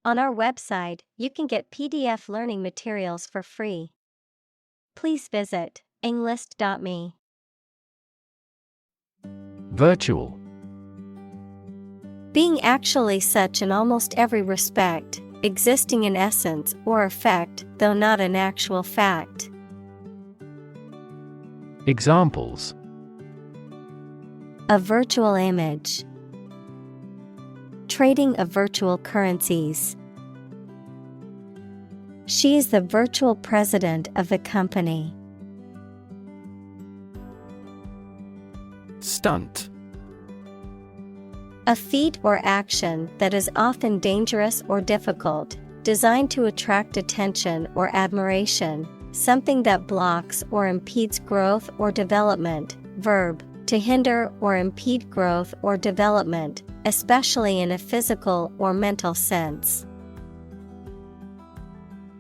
On our website, you can get PDF learning materials for free. Please visit englist.me. Virtual. Being actually such in almost every respect, existing in essence or effect, though not an actual fact. Examples: A virtual image. Trading of virtual currencies. She is the virtual president of the company. Stunt. A feat or action that is often dangerous or difficult, designed to attract attention or admiration, something that blocks or impedes growth or development. Verb, to hinder or impede growth or development, especially in a physical or mental sense.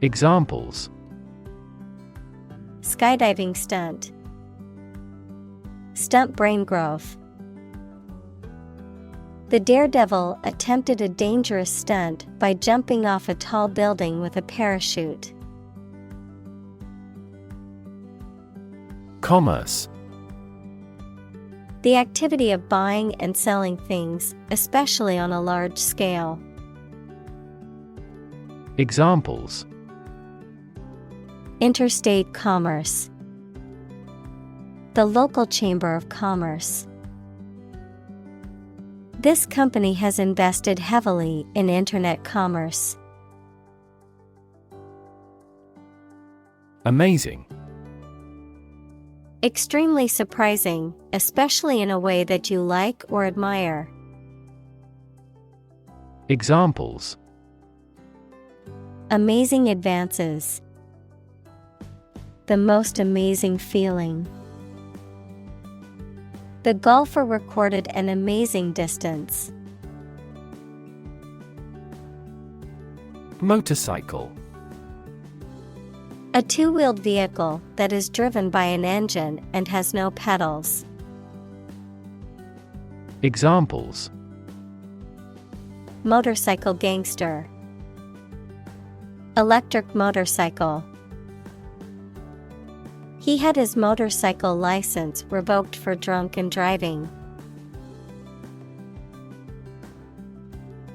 Examples: Skydiving stunt. Stunt brain growth. The daredevil attempted a dangerous stunt by jumping off a tall building with a parachute. Commerce. The activity of buying and selling things, especially on a large scale. Examples: Interstate commerce. The local chamber of commerce. This company has invested heavily in internet commerce. Amazing. Extremely surprising, especially in a way that you like or admire. Examples: Amazing advances. The most amazing feeling. The golfer recorded an amazing distance. Motorcycle. A two-wheeled vehicle that is driven by an engine and has no pedals. Examples: Motorcycle gangster. Electric motorcycle. He had his motorcycle license revoked for drunken driving.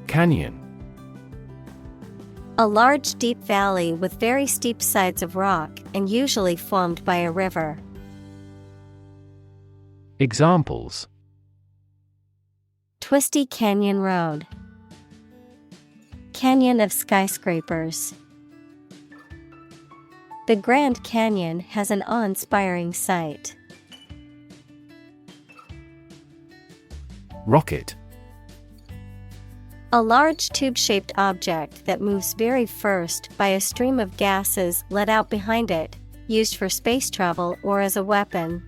Canyon. A large deep valley with very steep sides of rock and usually formed by a river. Examples: Twisty canyon road. Canyon of skyscrapers. The Grand Canyon has an awe-inspiring sight. Rocket. A large tube-shaped object that moves very first by a stream of gases let out behind it, used for space travel or as a weapon.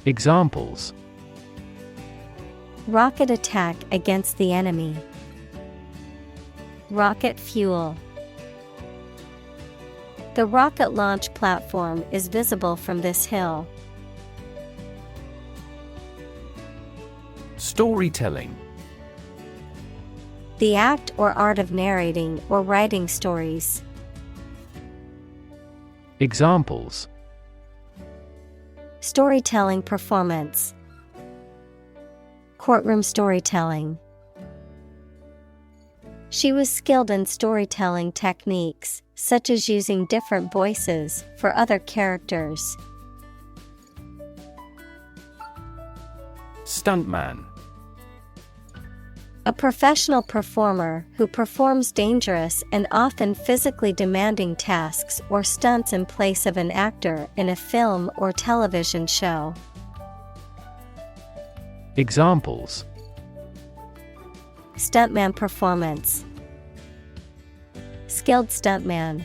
Examples: Rocket attack against the enemy. Rocket fuel. The rocket launch platform is visible from this hill. Storytelling. The act or art of narrating or writing stories. Examples: Storytelling performance. Courtroom storytelling. She was skilled in storytelling techniques, such as using different voices for other characters. Stuntman. A professional performer who performs dangerous and often physically demanding tasks or stunts in place of an actor in a film or television show. Examples: Stuntman performance. Skilled stuntman.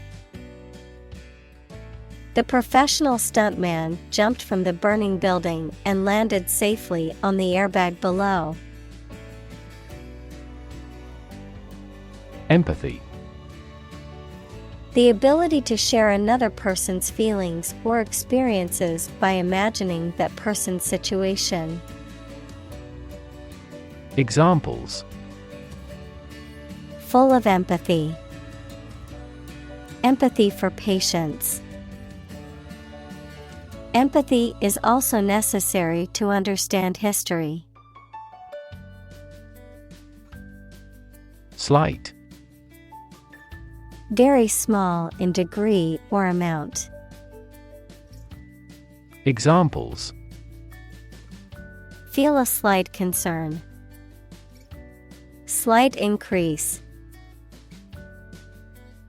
The professional stuntman jumped from the burning building and landed safely on the airbag below. Empathy. The ability to share another person's feelings or experiences by imagining that person's situation. Examples: Full of empathy. Empathy for patients. Empathy is also necessary to understand history. Slight. Very small in degree or amount. Examples: Feel a slight concern. Slight increase.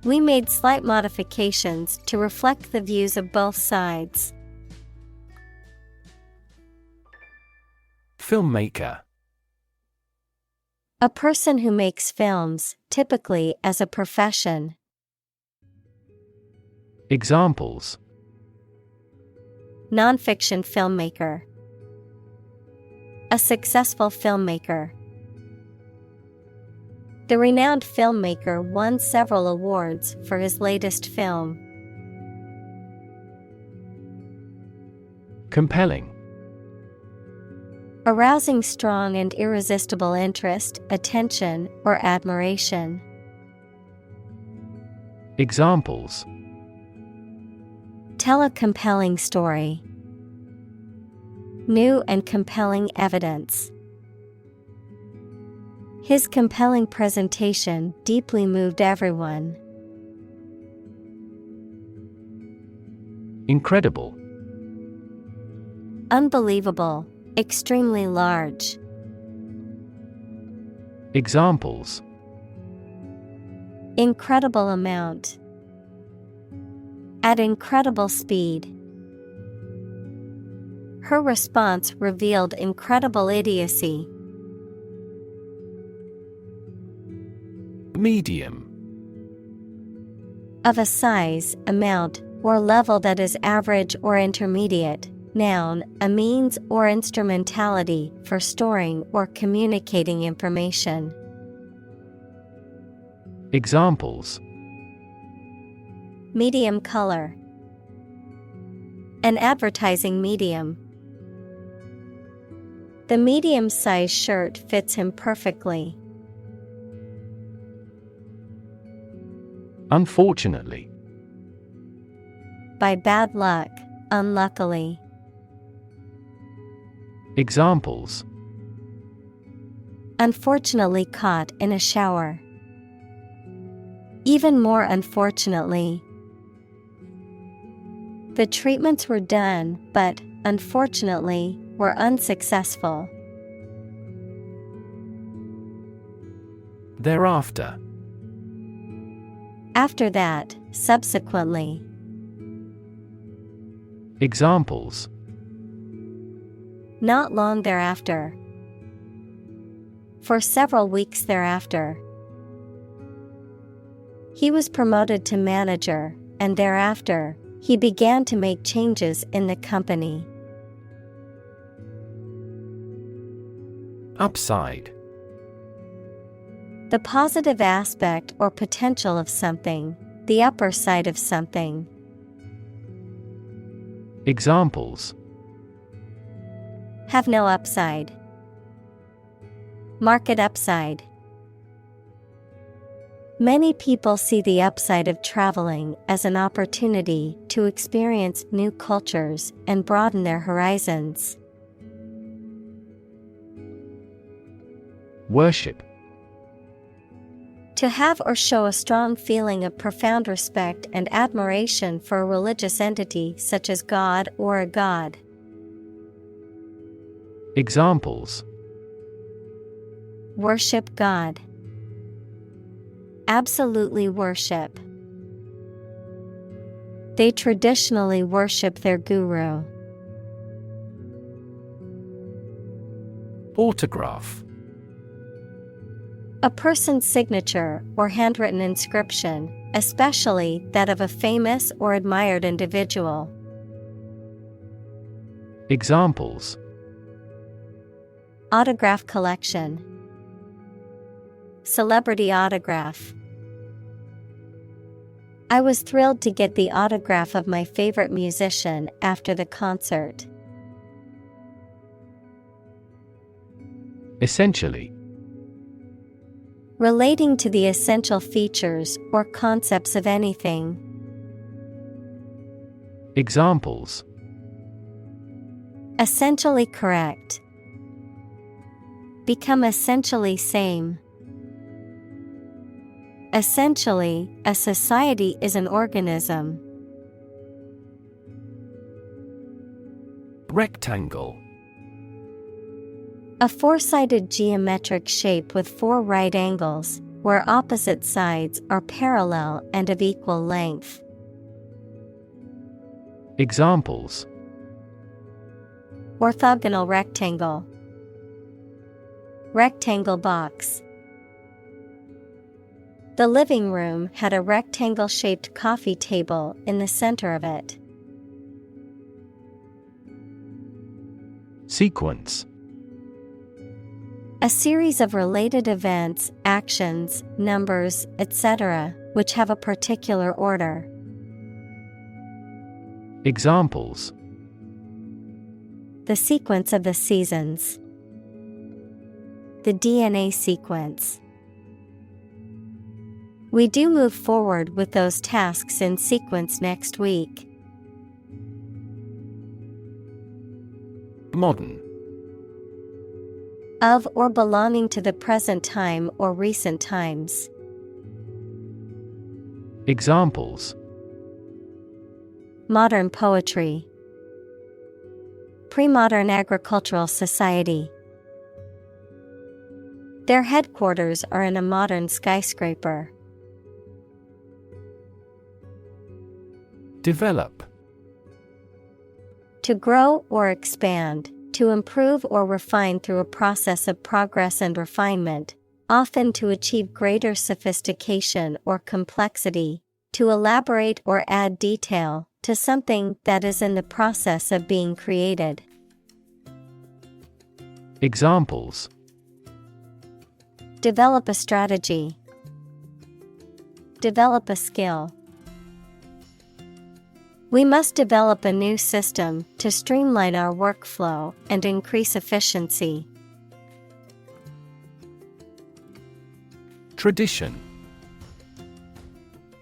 We made slight modifications to reflect the views of both sides. Filmmaker. A person who makes films, typically as a profession. Examples: Nonfiction filmmaker. A successful filmmaker. The renowned filmmaker won several awards for his latest film. Compelling. Arousing strong and irresistible interest, attention, or admiration. Examples: Tell a compelling story. New and compelling evidence. His compelling presentation deeply moved everyone. Incredible. Unbelievable. Extremely large. Examples: Incredible amount. At incredible speed. Her response revealed incredible idiocy. Medium. Of a size, amount, or level that is average or intermediate. Noun, a means or instrumentality for storing or communicating information. Examples: Medium color. An advertising medium. The medium-sized shirt fits him perfectly. Unfortunately. By bad luck, unluckily. Examples: Unfortunately caught in a shower. Even more unfortunately. The treatments were done, but, unfortunately, were unsuccessful. Thereafter. After that, subsequently. Examples: Not long thereafter. For several weeks thereafter. He was promoted to manager, and thereafter, he began to make changes in the company. Upside. The positive aspect or potential of something, the upper side of something. Examples: Have no upside. Market upside. Many people see the upside of traveling as an opportunity to experience new cultures and broaden their horizons. Worship. To have or show a strong feeling of profound respect and admiration for a religious entity such as God or a god. Examples: Worship God. Absolutely worship. They traditionally worship their guru. Autograph. A person's signature or handwritten inscription, especially that of a famous or admired individual. Examples: Autograph collection. Celebrity autograph. I was thrilled to get the autograph of my favorite musician after the concert. Essentially. Relating to the essential features or concepts of anything. Examples: Essentially correct. Become essentially same. Essentially, a society is an organism. Rectangle. A four-sided geometric shape with four right angles, where opposite sides are parallel and of equal length. Examples: Orthogonal rectangle. Rectangle box. The living room had a rectangle-shaped coffee table in the center of it. Sequence. A series of related events, actions, numbers, etc., which have a particular order. Examples: The sequence of the seasons. The DNA sequence. We do move forward with those tasks in sequence next week. Modern. Of or belonging to the present time or recent times. Examples: Modern poetry. Pre-modern agricultural society. Their headquarters are in a modern skyscraper. Develop. To grow or expand, to improve or refine through a process of progress and refinement, often to achieve greater sophistication or complexity, to elaborate or add detail to something that is in the process of being created. Examples: Develop a strategy. Develop a skill. We must develop a new system to streamline our workflow and increase efficiency. Tradition.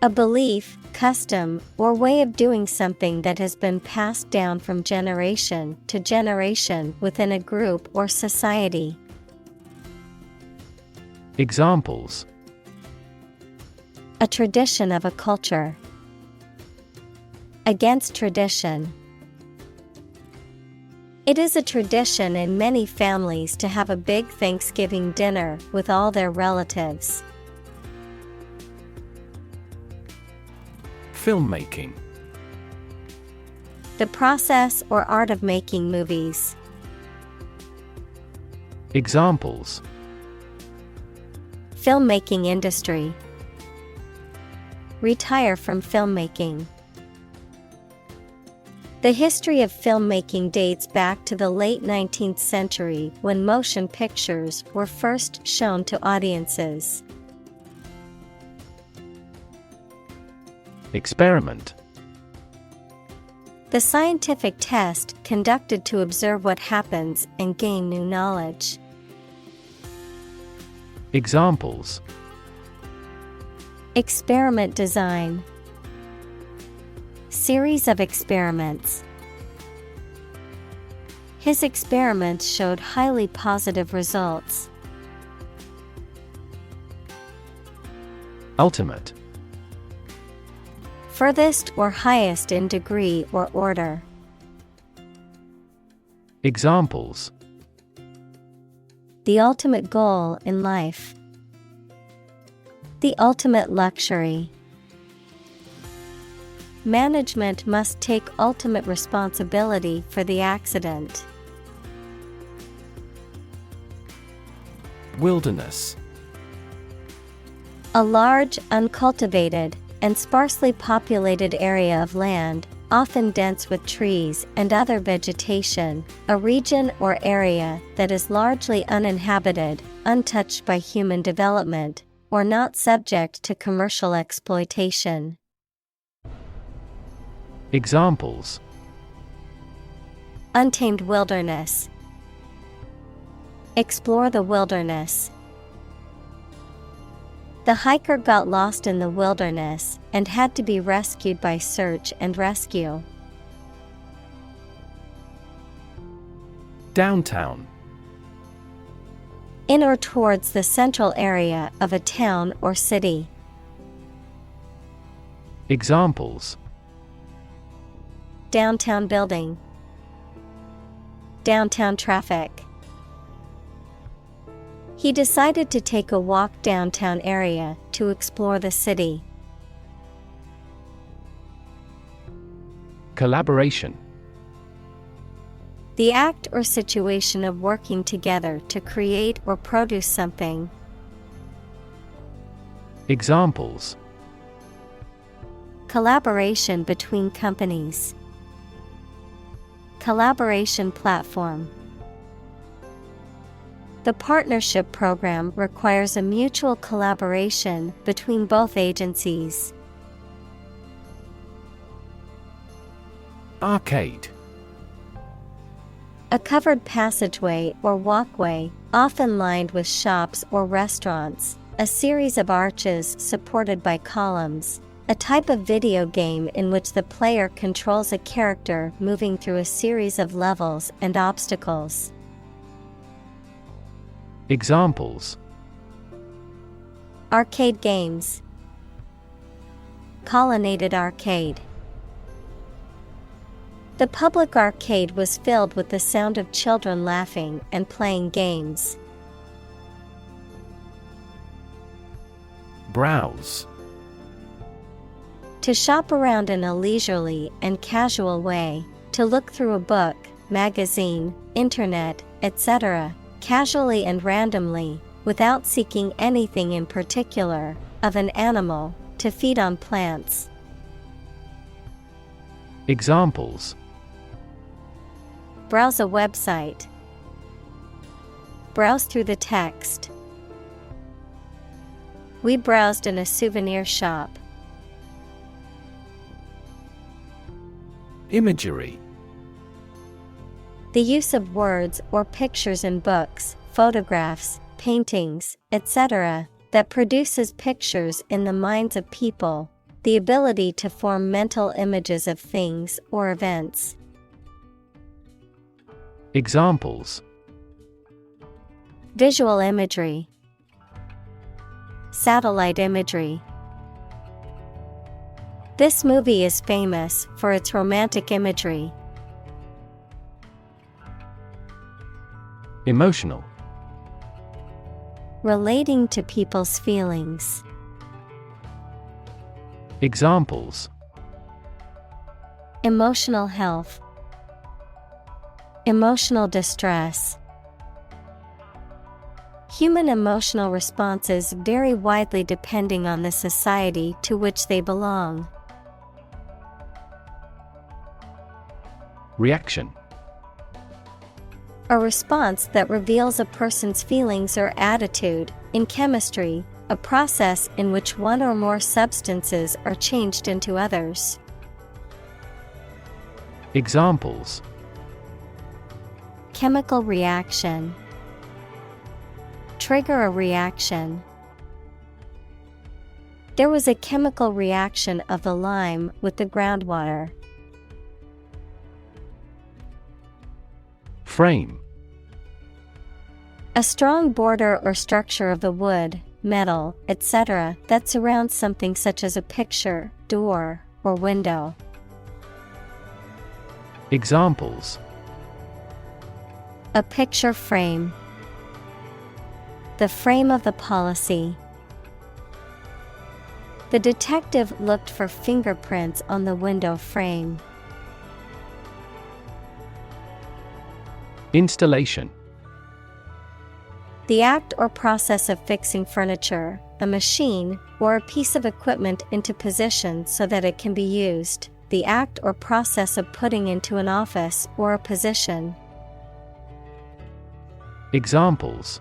A belief, custom, or way of doing something that has been passed down from generation to generation within a group or society. Examples: A tradition of a culture. Against tradition. It is a tradition in many families to have a big Thanksgiving dinner with all their relatives. Filmmaking. The process or art of making movies. Examples: Filmmaking industry. Retire from filmmaking. The history of filmmaking dates back to the late 19th century when motion pictures were first shown to audiences. Experiment. The scientific test conducted to observe what happens and gain new knowledge. Examples: Experiment design. Series of experiments. His experiments showed highly positive results. Ultimate. Furthest or highest in degree or order. Examples: The ultimate goal in life. The ultimate luxury. Management must take ultimate responsibility for the accident. Wilderness. A large, uncultivated, and sparsely populated area of land, often dense with trees and other vegetation, a region or area that is largely uninhabited, untouched by human development, or not subject to commercial exploitation. Examples: Untamed wilderness. Explore the wilderness. The hiker got lost in the wilderness and had to be rescued by search and rescue. Downtown. In or towards the central area of a town or city. Examples: Downtown building. Downtown traffic. He decided to take a walk downtown area to explore the city. Collaboration. The act or situation of working together to create or produce something. Examples: Collaboration between companies. Collaboration platform. The partnership program requires a mutual collaboration between both agencies. Arcade. A covered passageway or walkway, often lined with shops or restaurants, a series of arches supported by columns, a type of video game in which the player controls a character moving through a series of levels and obstacles. Examples: Arcade games. Colonnaded arcade. The public arcade was filled with the sound of children laughing and playing games. Browse. To shop around in a leisurely and casual way, to look through a book, magazine, internet, etc., casually and randomly, without seeking anything in particular, of an animal, to feed on plants. Examples: Browse a website. Browse through the text. We browsed in a souvenir shop. Imagery. The use of words or pictures in books, photographs, paintings, etc., that produces pictures in the minds of people, the ability to form mental images of things or events. Examples: Visual imagery. Satellite imagery. This movie is famous for its romantic imagery. Emotional. Relating to people's feelings. Examples: Emotional health. Emotional distress. Human emotional responses vary widely depending on the society to which they belong. Reaction. A response that reveals a person's feelings or attitude. In chemistry, a process in which one or more substances are changed into others. Examples: Chemical reaction. Trigger a reaction. There was a chemical reaction of the lime with the groundwater. Frame. A strong border or structure of the wood, metal, etc. that surrounds something such as a picture, door, or window. Examples: A picture frame. The frame of the policy. The detective looked for fingerprints on the window frame. Installation. The act or process of fixing furniture, a machine, or a piece of equipment into position so that it can be used. The act or process of putting into an office or a position. Examples: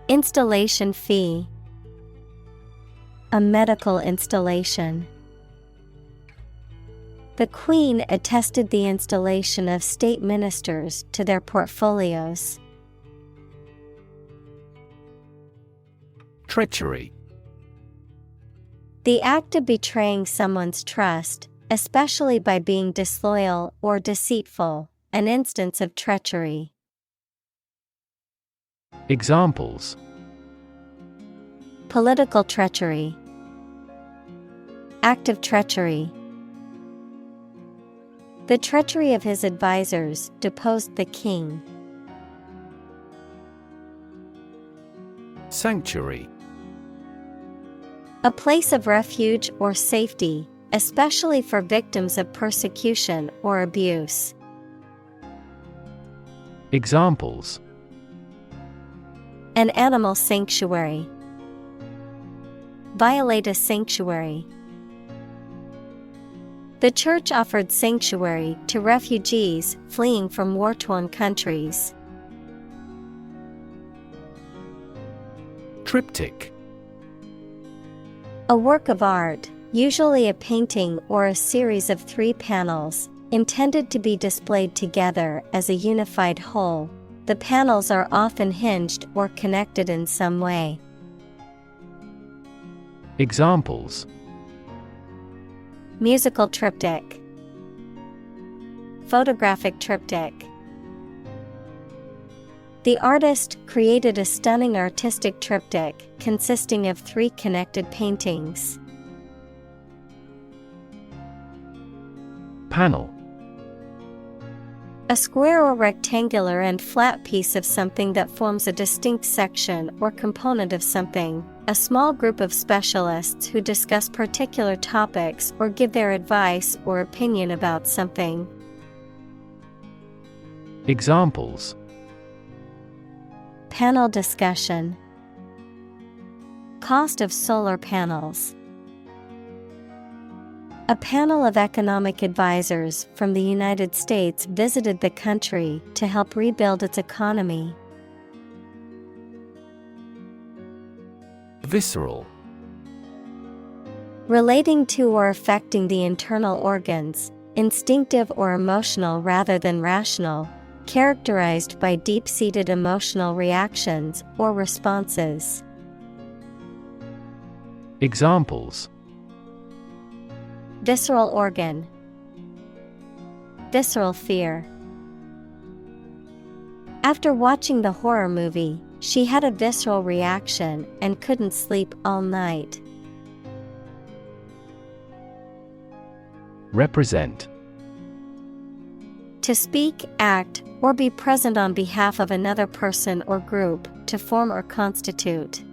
Installation fee. A medical installation. The Queen attested the installation of state ministers to their portfolios. Treachery. The act of betraying someone's trust, especially by being disloyal or deceitful, an instance of treachery. Examples: Political treachery. Act of treachery. The treachery of his advisors deposed the king. Sanctuary. A place of refuge or safety, especially for victims of persecution or abuse. Examples: An animal sanctuary. Violate a sanctuary. The church offered sanctuary to refugees fleeing from war-torn countries. Triptych. A work of art, usually a painting or a series of 3 panels, intended to be displayed together as a unified whole. The panels are often hinged or connected in some way. Examples: Musical triptych. Photographic triptych. The artist created a stunning artistic triptych consisting of 3 connected paintings. Panel. A square or rectangular and flat piece of something that forms a distinct section or component of something, a small group of specialists who discuss particular topics or give their advice or opinion about something. Examples: Panel discussion. Cost of solar panels. A panel of economic advisors from the United States visited the country to help rebuild its economy. Visceral. Relating to or affecting the internal organs, instinctive or emotional rather than rational, characterized by deep-seated emotional reactions or responses. Examples: Visceral organ. Visceral fear. After watching the horror movie, she had a visceral reaction and couldn't sleep all night. Represent. To speak, act, or be present on behalf of another person or group, to form or constitute.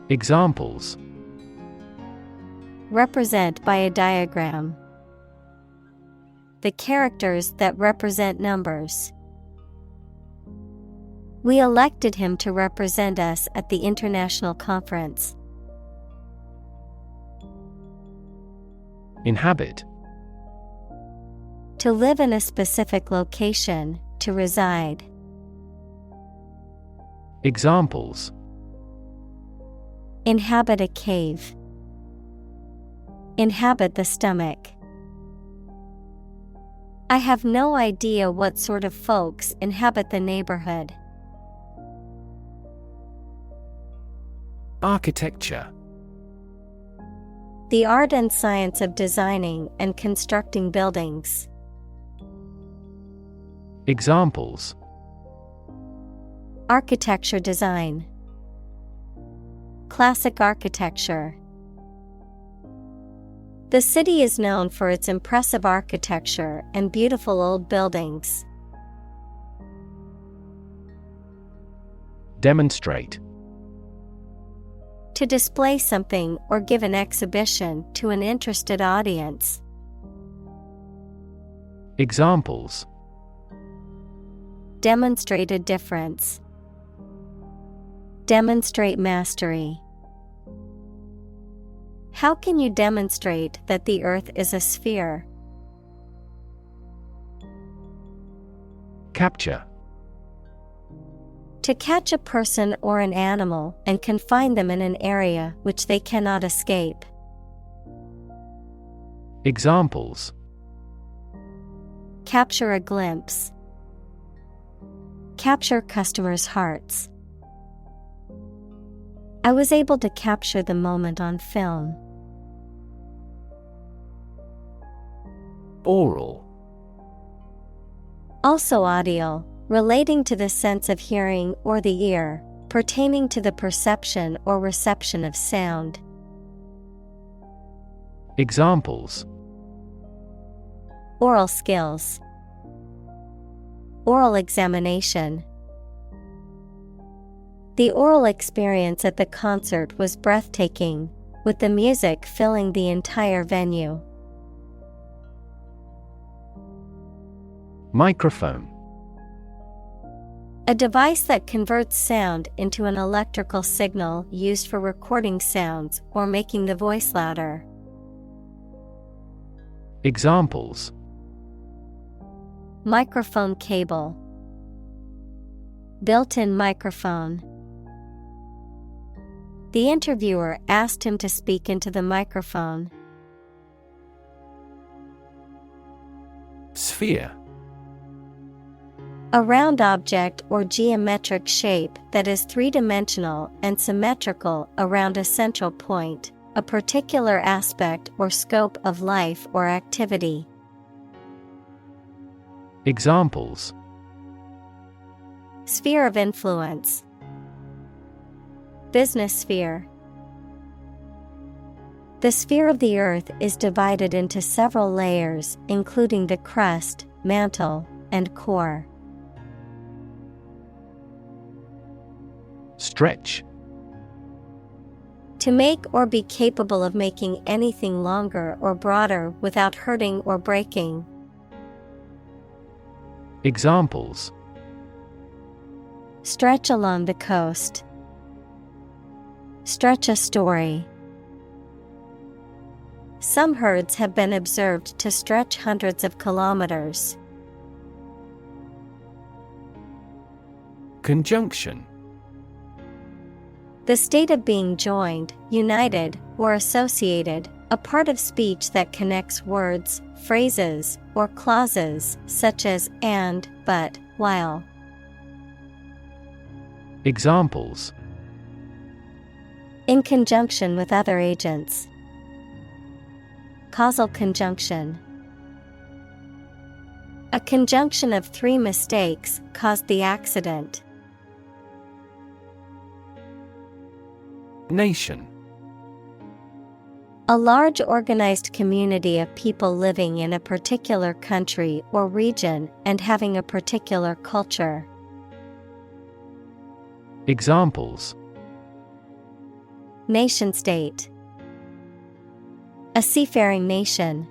Examples: Represent by a diagram. The characters that represent numbers. We elected him to represent us at the international conference. Inhabit. To live in a specific location, to reside. Examples: Inhabit a cave. Inhabit the stomach. I have no idea what sort of folks inhabit the neighborhood. Architecture. The art and science of designing and constructing buildings. Examples: Architecture design. Classic architecture. The city is known for its impressive architecture and beautiful old buildings. Demonstrate. To display something or give an exhibition to an interested audience. Examples: Demonstrate a difference. Demonstrate mastery. How can you demonstrate that the earth is a sphere? Capture. To catch a person or an animal and confine them in an area which they cannot escape. Examples: Capture a glimpse. Capture customers' hearts. I was able to capture the moment on film. Oral. Also audio, relating to the sense of hearing or the ear, pertaining to the perception or reception of sound. Examples: Oral skills. Oral examination. The oral experience at the concert was breathtaking, with the music filling the entire venue. Microphone. A device that converts sound into an electrical signal used for recording sounds or making the voice louder. Examples: Microphone cable. Built-in microphone. The interviewer asked him to speak into the microphone. Sphere. A round object or geometric shape that is three-dimensional and symmetrical around a central point, a particular aspect or scope of life or activity. Examples: Sphere of influence. Business sphere. The sphere of the Earth is divided into several layers, including the crust, mantle, and core. Stretch. To make or be capable of making anything longer or broader without hurting or breaking. Examples: Stretch along the coast. Stretch a story. Some herds have been observed to stretch hundreds of kilometers. Conjunction. The state of being joined, united, or associated, a part of speech that connects words, phrases, or clauses, such as and, but, while. Examples: In conjunction with other agents. Causal conjunction. A conjunction of three mistakes caused the accident. Nation. A large organized community of people living in a particular country or region and having a particular culture. Examples: Nation state. A seafaring nation.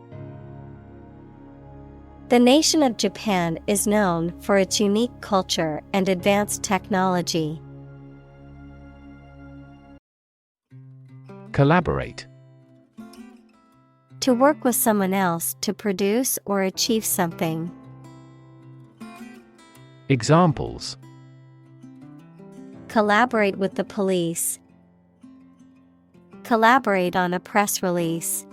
The nation of Japan is known for its unique culture and advanced technology. Collaborate. To work with someone else to produce or achieve something. Examples: Collaborate with the police. Collaborate on a press release.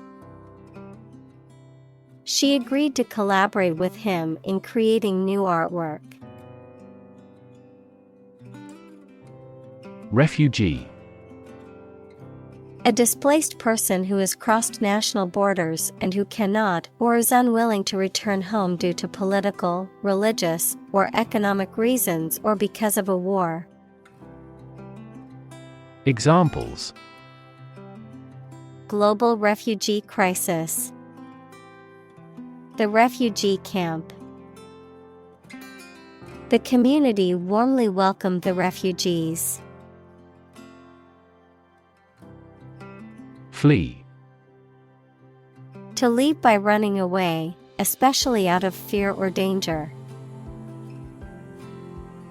She agreed to collaborate with him in creating new artwork. Refugee. A displaced person who has crossed national borders and who cannot or is unwilling to return home due to political, religious, or economic reasons or because of a war. Examples: Global refugee crisis. The refugee camp. The community warmly welcomed the refugees. Flee. To leave by running away, especially out of fear or danger.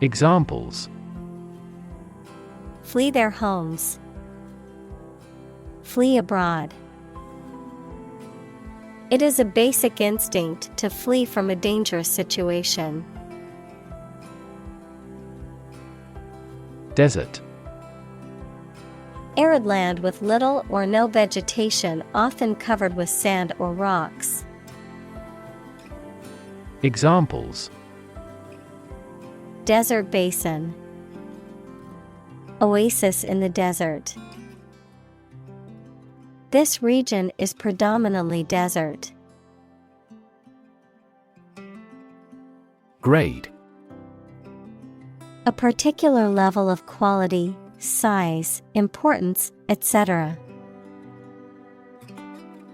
Examples: Flee their homes. Flee abroad. It is a basic instinct to flee from a dangerous situation. Desert. Arid land with little or no vegetation, often covered with sand or rocks. Examples: Desert basin. Oasis in the desert. This region is predominantly desert. Grade. A particular level of quality, size, importance, etc.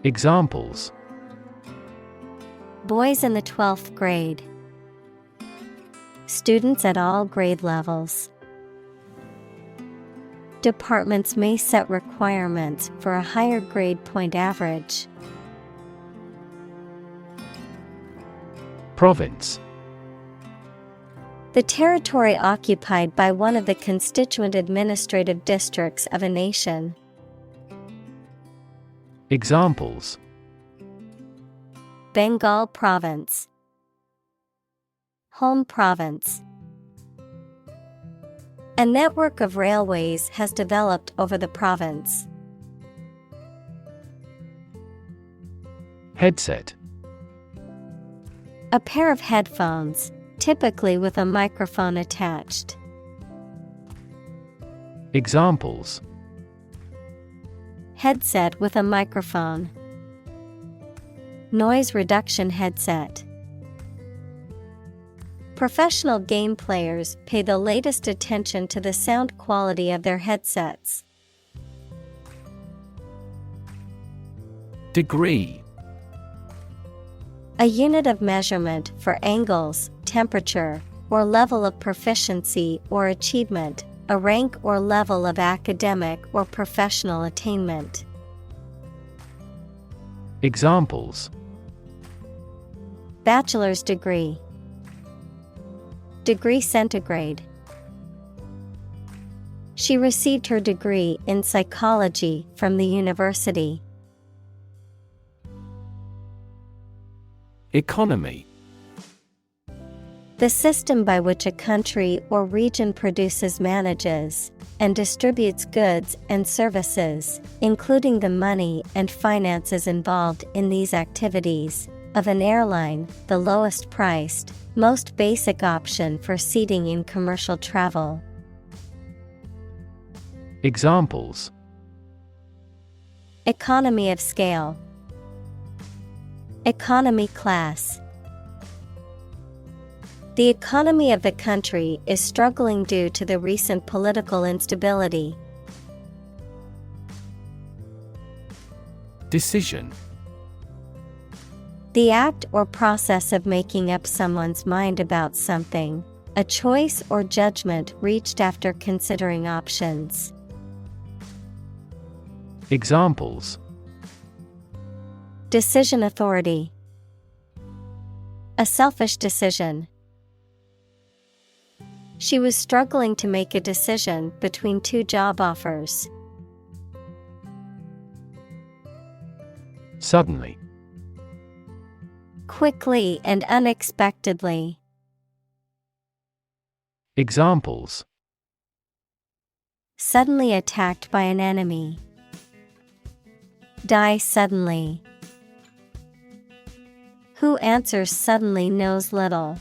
Examples: Boys in the 12th grade. Students at all grade levels. Departments may set requirements for a higher grade point average. Province. The territory occupied by one of the constituent administrative districts of a nation. Examples: Bengal Province. Home Province. A network of railways has developed over the province. Headset. A pair of headphones, typically with a microphone attached. Examples: Headset with a microphone. Noise reduction headset. Professional game players pay the latest attention to the sound quality of their headsets. Degree. A unit of measurement for angles, temperature, or level of proficiency or achievement, a rank or level of academic or professional attainment. Examples: Bachelor's degree. Degree centigrade. She received her degree in psychology from the university. Economy. The system by which a country or region produces, manages, and distributes goods and services, including the money and finances involved in these activities, of an airline, the lowest priced, most basic option for seating in commercial travel. Examples: Economy of scale. Economy class. The economy of the country is struggling due to the recent political instability. Decision. The act or process of making up someone's mind about something, a choice or judgment reached after considering options. Examples: Decision authority. A selfish decision. She was struggling to make a decision between two job offers. Suddenly. Quickly and unexpectedly. Examples: Suddenly attacked by an enemy. Die suddenly. Who answers suddenly knows little.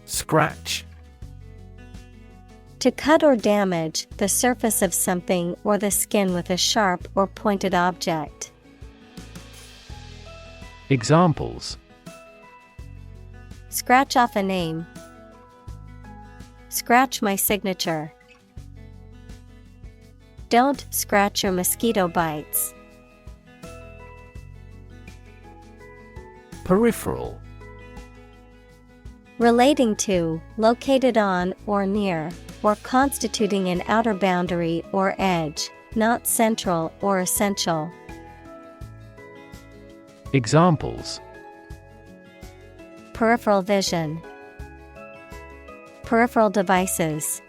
Scratch. To cut or damage the surface of something or the skin with a sharp or pointed object. Examples: Scratch off a name. Scratch my signature. Don't scratch your mosquito bites. Peripheral. Relating to, located on or near, or constituting an outer boundary or edge, not central or essential. Examples: Peripheral vision. Peripheral devices.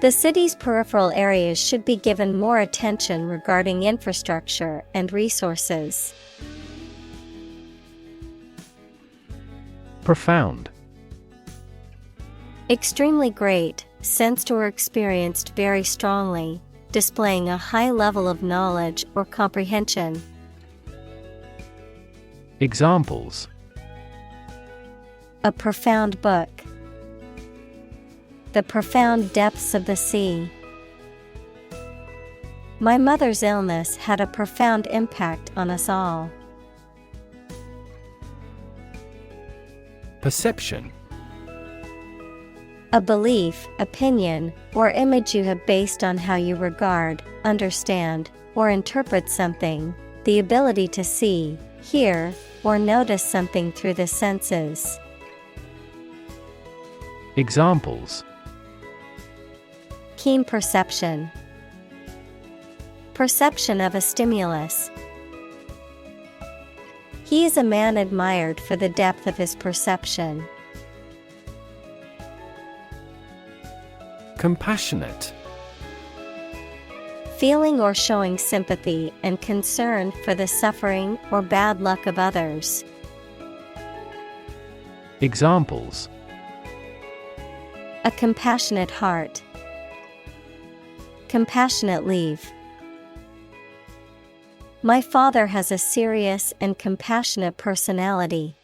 The city's peripheral areas should be given more attention regarding infrastructure and resources. Profound. Extremely great, sensed or experienced very strongly, displaying a high level of knowledge or comprehension. Examples: A profound book. The profound depths of the sea. My mother's illness had a profound impact on us all. Perception. A belief, opinion, or image you have based on how you regard, understand, or interpret something, the ability to see, hear, or notice something through the senses. Examples: Keen perception. Perception of a stimulus. He is a man admired for the depth of his perception. Compassionate. Feeling or showing sympathy and concern for the suffering or bad luck of others. Examples: A compassionate heart. Compassionate leave. My father has a serious and compassionate personality.